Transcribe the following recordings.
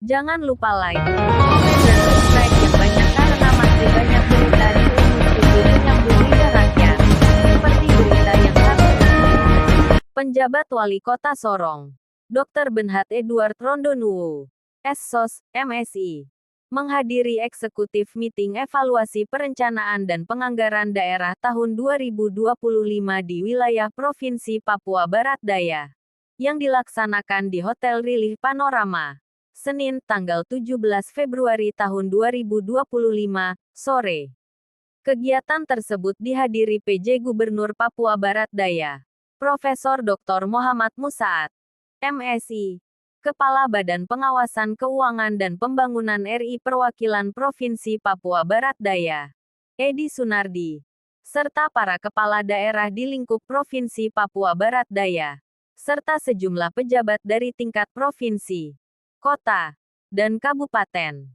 Jangan lupa like, komen dan subscribe yang banyak karena masih banyak berita di Unmus TV menyambut lidah rakyat. Seperti berita yang satu ini. Penjabat Wali Kota Sorong, Dr. Benhat Edward Rondonuwu, Essos, MSI, menghadiri eksekutif meeting evaluasi perencanaan dan penganggaran daerah tahun 2025 di wilayah Provinsi Papua Barat Daya, yang dilaksanakan di Hotel Rilih Panorama, Senin, tanggal 17 Februari tahun 2025, sore. Kegiatan tersebut dihadiri PJ Gubernur Papua Barat Daya, Profesor Dr. Muhammad Musaat, MSI, Kepala Badan Pengawasan Keuangan dan Pembangunan RI Perwakilan Provinsi Papua Barat Daya, Edi Sunardi, serta para kepala daerah di lingkup Provinsi Papua Barat Daya, serta sejumlah pejabat dari tingkat provinsi, kota, dan kabupaten.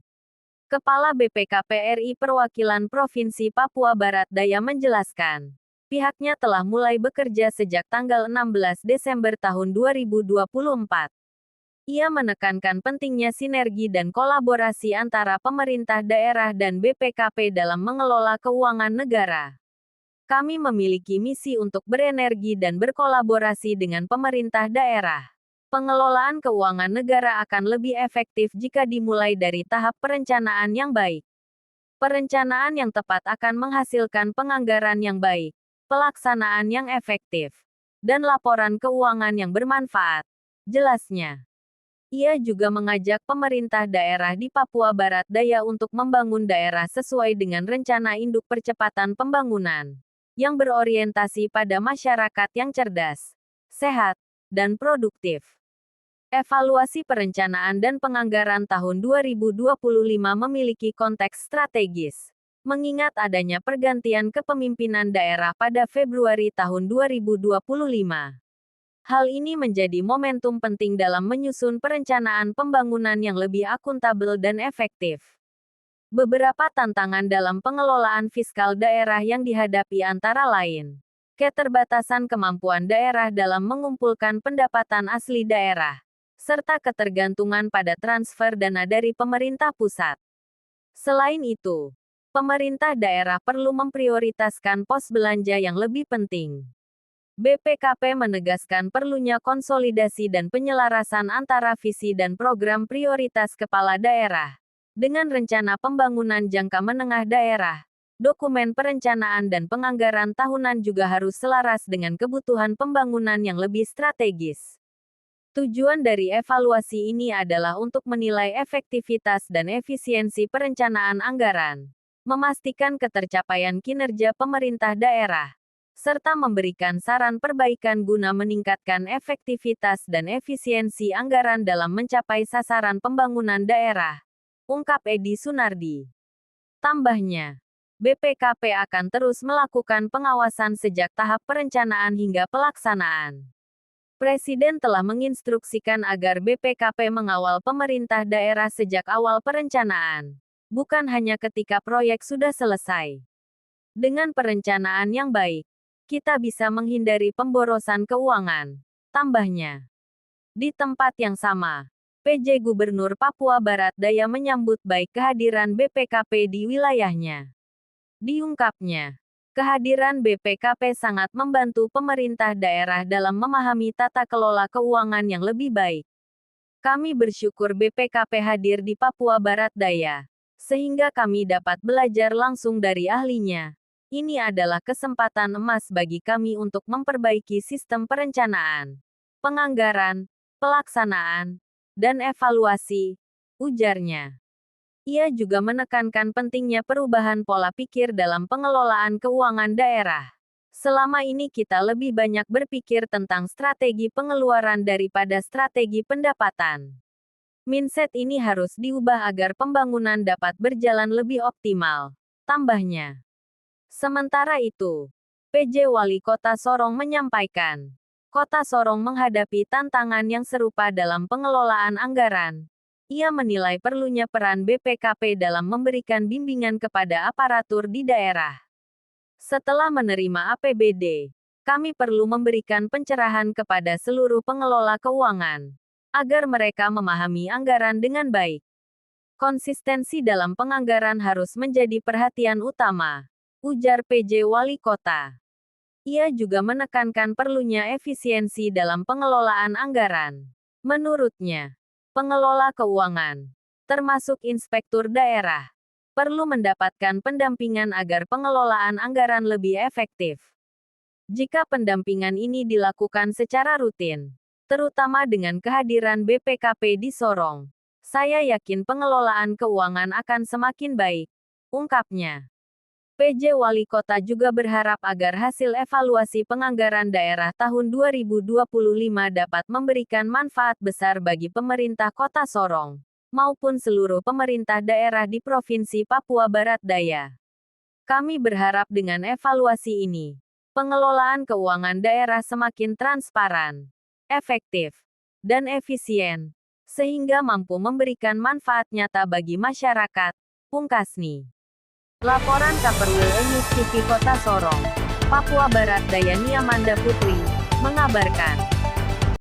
Kepala BPKP RI Perwakilan Provinsi Papua Barat Daya menjelaskan, pihaknya telah mulai bekerja sejak tanggal 16 Desember tahun 2024. Ia menekankan pentingnya sinergi dan kolaborasi antara pemerintah daerah dan BPKP dalam mengelola keuangan negara. Kami memiliki misi untuk berenergi dan berkolaborasi dengan pemerintah daerah. Pengelolaan keuangan negara akan lebih efektif jika dimulai dari tahap perencanaan yang baik. Perencanaan yang tepat akan menghasilkan penganggaran yang baik, pelaksanaan yang efektif, dan laporan keuangan yang bermanfaat, jelasnya. Ia juga mengajak pemerintah daerah di Papua Barat Daya untuk membangun daerah sesuai dengan rencana induk percepatan pembangunan, yang berorientasi pada masyarakat yang cerdas, sehat, dan produktif. Evaluasi perencanaan dan penganggaran tahun 2025 memiliki konteks strategis, mengingat adanya pergantian kepemimpinan daerah pada Februari tahun 2025. Hal ini menjadi momentum penting dalam menyusun perencanaan pembangunan yang lebih akuntabel dan efektif. Beberapa tantangan dalam pengelolaan fiskal daerah yang dihadapi antara lain, keterbatasan kemampuan daerah dalam mengumpulkan pendapatan asli daerah, serta ketergantungan pada transfer dana dari pemerintah pusat. Selain itu, pemerintah daerah perlu memprioritaskan pos belanja yang lebih penting. BPKP menegaskan perlunya konsolidasi dan penyelarasan antara visi dan program prioritas kepala daerah, dengan rencana pembangunan jangka menengah daerah. Dokumen perencanaan dan penganggaran tahunan juga harus selaras dengan kebutuhan pembangunan yang lebih strategis. Tujuan dari evaluasi ini adalah untuk menilai efektivitas dan efisiensi perencanaan anggaran, memastikan ketercapaian kinerja pemerintah daerah, serta memberikan saran perbaikan guna meningkatkan efektivitas dan efisiensi anggaran dalam mencapai sasaran pembangunan daerah, ungkap Edi Sunardi. Tambahnya, BPKP akan terus melakukan pengawasan sejak tahap perencanaan hingga pelaksanaan. Presiden telah menginstruksikan agar BPKP mengawal pemerintah daerah sejak awal perencanaan, bukan hanya ketika proyek sudah selesai. Dengan perencanaan yang baik, kita bisa menghindari pemborosan keuangan, tambahnya. Di tempat yang sama, PJ Gubernur Papua Barat Daya menyambut baik kehadiran BPKP di wilayahnya. Diungkapnya, kehadiran BPKP sangat membantu pemerintah daerah dalam memahami tata kelola keuangan yang lebih baik. Kami bersyukur BPKP hadir di Papua Barat Daya, sehingga kami dapat belajar langsung dari ahlinya. Ini adalah kesempatan emas bagi kami untuk memperbaiki sistem perencanaan, penganggaran, pelaksanaan, dan evaluasi, ujarnya. Ia juga menekankan pentingnya perubahan pola pikir dalam pengelolaan keuangan daerah. Selama ini kita lebih banyak berpikir tentang strategi pengeluaran daripada strategi pendapatan. Mindset ini harus diubah agar pembangunan dapat berjalan lebih optimal, tambahnya. Sementara itu, PJ Wali Kota Sorong menyampaikan, Kota Sorong menghadapi tantangan yang serupa dalam pengelolaan anggaran. Ia menilai perlunya peran BPKP dalam memberikan bimbingan kepada aparatur di daerah. Setelah menerima APBD, kami perlu memberikan pencerahan kepada seluruh pengelola keuangan, agar mereka memahami anggaran dengan baik. Konsistensi dalam penganggaran harus menjadi perhatian utama, ujar PJ Wali Kota. Ia juga menekankan perlunya efisiensi dalam pengelolaan anggaran. Menurutnya, pengelola keuangan, termasuk inspektur daerah, perlu mendapatkan pendampingan agar pengelolaan anggaran lebih efektif. Jika pendampingan ini dilakukan secara rutin, terutama dengan kehadiran BPKP di Sorong, saya yakin pengelolaan keuangan akan semakin baik, ungkapnya. PJ Wali Kota juga berharap agar hasil evaluasi penganggaran daerah tahun 2025 dapat memberikan manfaat besar bagi pemerintah Kota Sorong, maupun seluruh pemerintah daerah di Provinsi Papua Barat Daya. Kami berharap dengan evaluasi ini, pengelolaan keuangan daerah semakin transparan, efektif, dan efisien, sehingga mampu memberikan manfaat nyata bagi masyarakat, pungkasnya. Laporan Kaperwil News TV Kota Sorong, Papua Barat Daya. Niamanda Putri, mengabarkan.